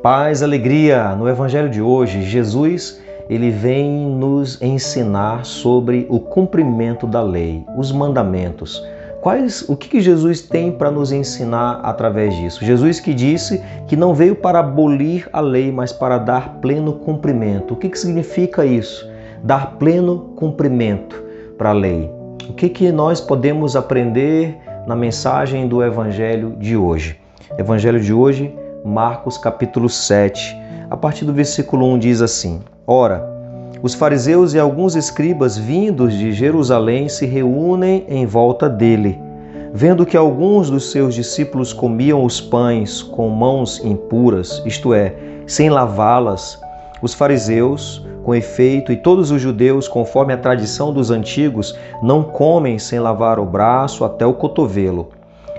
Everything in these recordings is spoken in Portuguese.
Paz, alegria! No Evangelho de hoje, Jesus ele vem nos ensinar sobre o cumprimento da lei, os mandamentos. O que Jesus tem para nos ensinar através disso? Jesus que disse que não veio para abolir a lei, mas para dar pleno cumprimento. O que significa isso? Dar pleno cumprimento para a lei. O que nós podemos aprender na mensagem do Evangelho de hoje? Evangelho de hoje, Marcos capítulo 7, a partir do versículo 1 diz assim: Ora, os fariseus e alguns escribas vindos de Jerusalém se reúnem em volta dele. Vendo que alguns dos seus discípulos comiam os pães com mãos impuras, isto é, sem lavá-las, os fariseus, com efeito, e todos os judeus, conforme a tradição dos antigos, não comem sem lavar o braço até o cotovelo.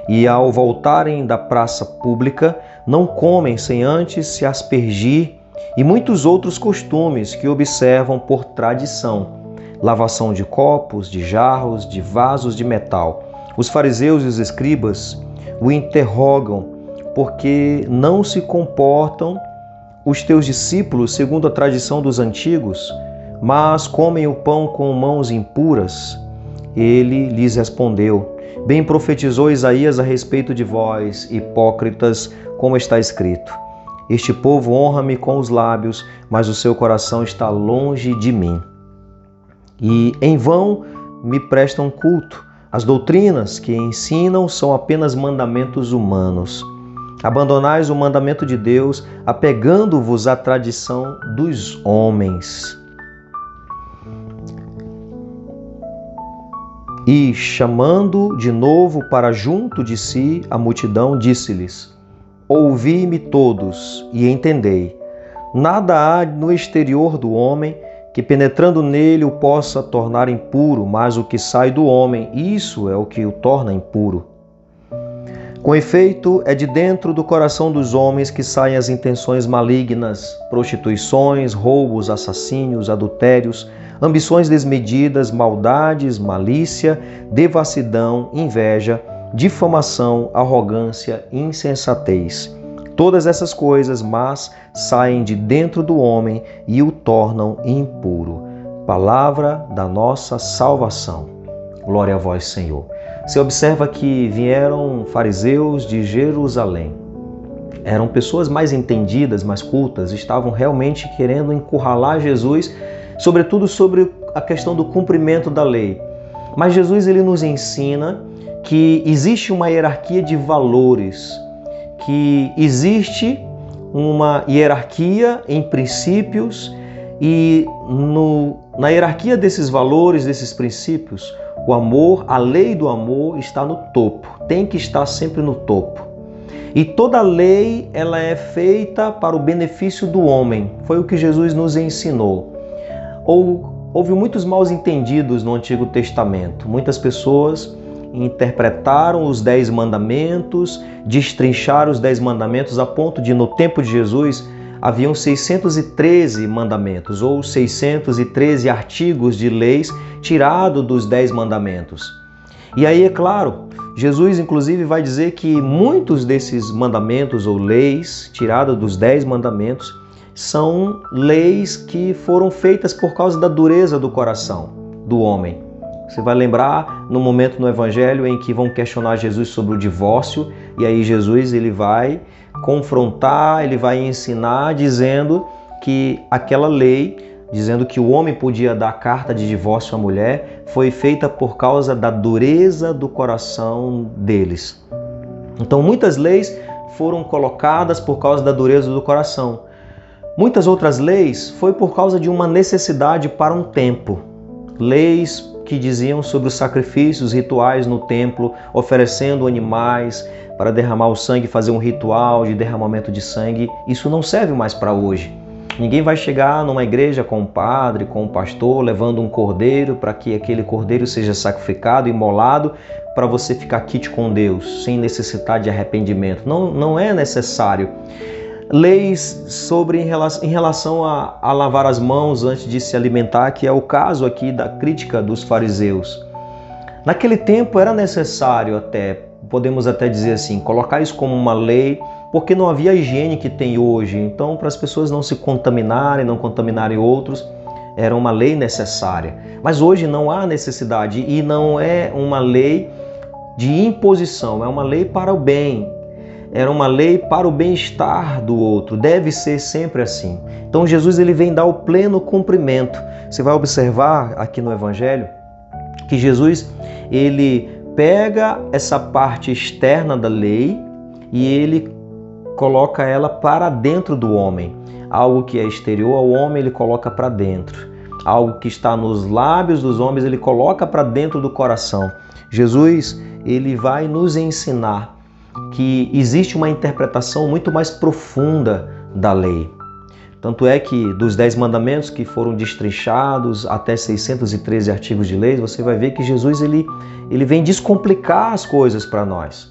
E ao voltarem da praça pública, não comem sem antes se aspergir, e muitos outros costumes que observam por tradição: lavação de copos, de jarros, de vasos de metal. Os fariseus e os escribas o interrogam: porque não se comportam os teus discípulos segundo a tradição dos antigos, mas comem o pão com mãos impuras? Ele lhes respondeu: Bem profetizou Isaías a respeito de vós, hipócritas, como está escrito: Este povo honra-me com os lábios, mas o seu coração está longe de mim. E em vão me prestam culto. As doutrinas que ensinam são apenas mandamentos humanos. Abandonais o mandamento de Deus, apegando-vos à tradição dos homens. E, chamando de novo para junto de si a multidão, disse-lhes: Ouvi-me todos e entendei. Nada há no exterior do homem que, penetrando nele, o possa tornar impuro, mas o que sai do homem, isso é o que o torna impuro. Com efeito, é de dentro do coração dos homens que saem as intenções malignas, prostituições, roubos, assassínios, adultérios, ambições desmedidas, maldades, malícia, devassidão, inveja, difamação, arrogância, insensatez. Todas essas coisas más saem de dentro do homem e o tornam impuro. Palavra da nossa salvação. Glória a vós, Senhor. Você observa que vieram fariseus de Jerusalém. Eram pessoas mais entendidas, mais cultas, estavam realmente querendo encurralar Jesus, sobretudo sobre a questão do cumprimento da lei. Mas Jesus ele nos ensina que existe uma hierarquia de valores, que existe uma hierarquia em princípios e na hierarquia desses valores, desses princípios, o amor, a lei do amor está no topo, tem que estar sempre no topo. E toda lei ela é feita para o benefício do homem, foi o que Jesus nos ensinou. Houve muitos maus entendidos no Antigo Testamento. Muitas pessoas interpretaram os 10 mandamentos, destrincharam os 10 mandamentos a ponto de, no tempo de Jesus, haviam 613 mandamentos ou 613 artigos de leis tirados dos 10 mandamentos. E aí, é claro, Jesus inclusive vai dizer que muitos desses mandamentos ou leis tiradas dos 10 mandamentos são leis que foram feitas por causa da dureza do coração do homem. Você vai lembrar no momento no Evangelho em que vão questionar Jesus sobre o divórcio, e aí Jesus ele vai confrontar, ele vai ensinar dizendo que aquela lei, dizendo que o homem podia dar carta de divórcio à mulher, foi feita por causa da dureza do coração deles. Então muitas leis foram colocadas por causa da dureza do coração. Muitas outras leis foi por causa de uma necessidade para um tempo. Leis que diziam sobre os sacrifícios rituais no templo, oferecendo animais para derramar o sangue, fazer um ritual de derramamento de sangue. Isso não serve mais para hoje. Ninguém vai chegar numa igreja com um padre, com um pastor, levando um cordeiro para que aquele cordeiro seja sacrificado, imolado, para você ficar quite com Deus, sem necessidade de arrependimento. Não é necessário. Leis sobre em relação a lavar as mãos antes de se alimentar, que é o caso aqui da crítica dos fariseus. Naquele tempo era necessário podemos até dizer assim, colocar isso como uma lei porque não havia a higiene que tem hoje. Então, para as pessoas não se contaminarem, não contaminarem outros, era uma lei necessária. Mas hoje não há necessidade e não é uma lei de imposição, é uma lei para o bem. Era uma lei para o bem-estar do outro. Deve ser sempre assim. Então Jesus ele vem dar o pleno cumprimento. Você vai observar aqui no Evangelho que Jesus ele pega essa parte externa da lei e ele coloca ela para dentro do homem. Algo que é exterior ao homem, ele coloca para dentro. Algo que está nos lábios dos homens, ele coloca para dentro do coração. Jesus, ele vai nos ensinar que existe uma interpretação muito mais profunda da lei. Tanto é que dos 10 mandamentos que foram destrinchados até 613 artigos de lei, você vai ver que Jesus ele vem descomplicar as coisas para nós.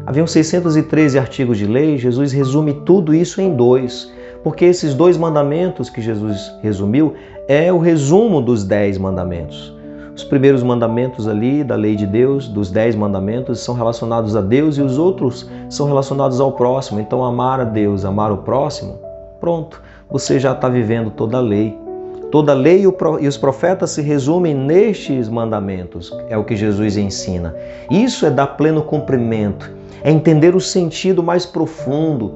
Haviam 613 artigos de lei, Jesus resume tudo isso em 2, porque esses 2 mandamentos que Jesus resumiu é o resumo dos 10 mandamentos. Os primeiros mandamentos ali da lei de Deus, dos 10 mandamentos, são relacionados a Deus e os outros são relacionados ao próximo. Então, amar a Deus, amar o próximo, pronto, você já está vivendo toda a lei. Toda a lei e os profetas se resumem nestes mandamentos, é o que Jesus ensina. Isso é dar pleno cumprimento, é entender o sentido mais profundo.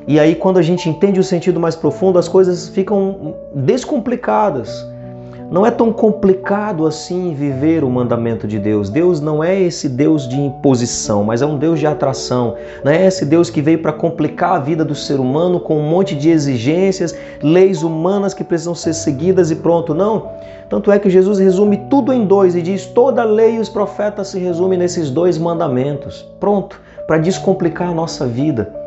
E aí, quando a gente entende o sentido mais profundo, as coisas ficam descomplicadas. Não é tão complicado assim viver o mandamento de Deus. Deus não é esse Deus de imposição, mas é um Deus de atração. Não é esse Deus que veio para complicar a vida do ser humano com um monte de exigências, leis humanas que precisam ser seguidas e pronto. Não. Tanto é que Jesus resume tudo em 2 e diz: toda a lei e os profetas se resumem nesses 2 mandamentos. Pronto, para descomplicar a nossa vida.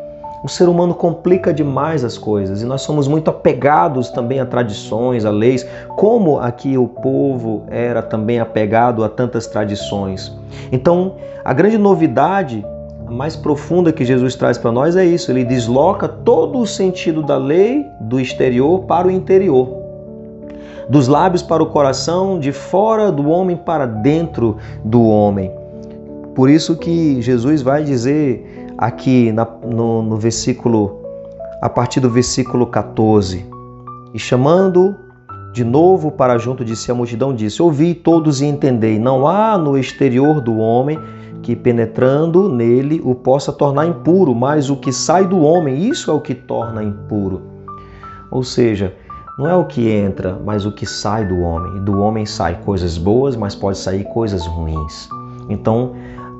O ser humano complica demais as coisas e nós somos muito apegados também a tradições, a leis, como aqui o povo era também apegado a tantas tradições. Então, a grande novidade, a mais profunda que Jesus traz para nós é isso, ele desloca todo o sentido da lei do exterior para o interior. Dos lábios para o coração, de fora do homem para dentro do homem. Por isso que Jesus vai dizer aqui no versículo, a partir do versículo 14, e chamando de novo para junto de si a multidão, disse: ouvi todos e entendei, não há no exterior do homem que penetrando nele o possa tornar impuro, mas o que sai do homem, isso é o que torna impuro. Ou seja, não é o que entra, mas o que sai do homem. E do homem sai coisas boas, mas pode sair coisas ruins. Então,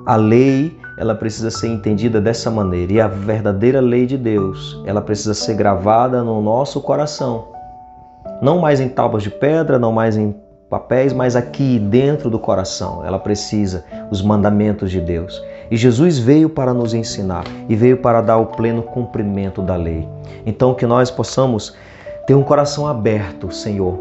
a lei, ela precisa ser entendida dessa maneira. E a verdadeira lei de Deus, ela precisa ser gravada no nosso coração. Não mais em tábuas de pedra, não mais em papéis, mas aqui dentro do coração. Ela precisa, os mandamentos de Deus. E Jesus veio para nos ensinar e veio para dar o pleno cumprimento da lei. Então que nós possamos ter um coração aberto, Senhor,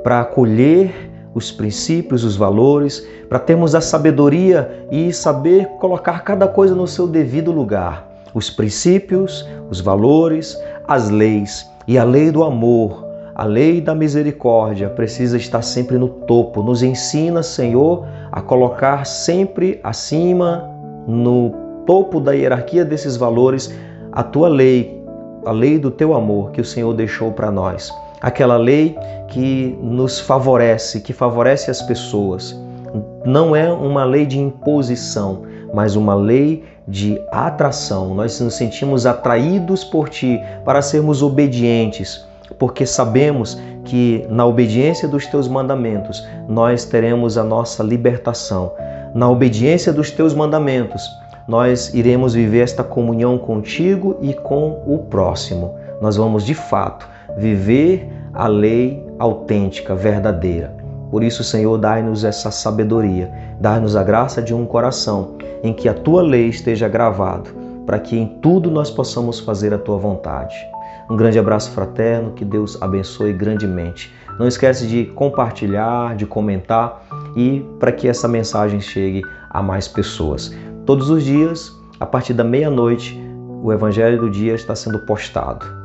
para acolher os princípios, os valores, para termos a sabedoria e saber colocar cada coisa no seu devido lugar. Os princípios, os valores, as leis e a lei do amor, a lei da misericórdia precisa estar sempre no topo. Nos ensina, Senhor, a colocar sempre acima, no topo da hierarquia desses valores, a tua lei, a lei do teu amor que o Senhor deixou para nós. Aquela lei que nos favorece, que favorece as pessoas. Não é uma lei de imposição, mas uma lei de atração. Nós nos sentimos atraídos por Ti para sermos obedientes, porque sabemos que na obediência dos Teus mandamentos nós teremos a nossa libertação. Na obediência dos Teus mandamentos nós iremos viver esta comunhão contigo e com o próximo. Nós vamos de fato viver a lei autêntica, verdadeira. Por isso, Senhor, dai-nos essa sabedoria, dai-nos a graça de um coração em que a Tua lei esteja gravado, para que em tudo nós possamos fazer a Tua vontade. Um grande abraço fraterno, que Deus abençoe grandemente. Não esquece de compartilhar, de comentar e para que essa mensagem chegue a mais pessoas. Todos os dias, a partir da meia-noite, o Evangelho do Dia está sendo postado.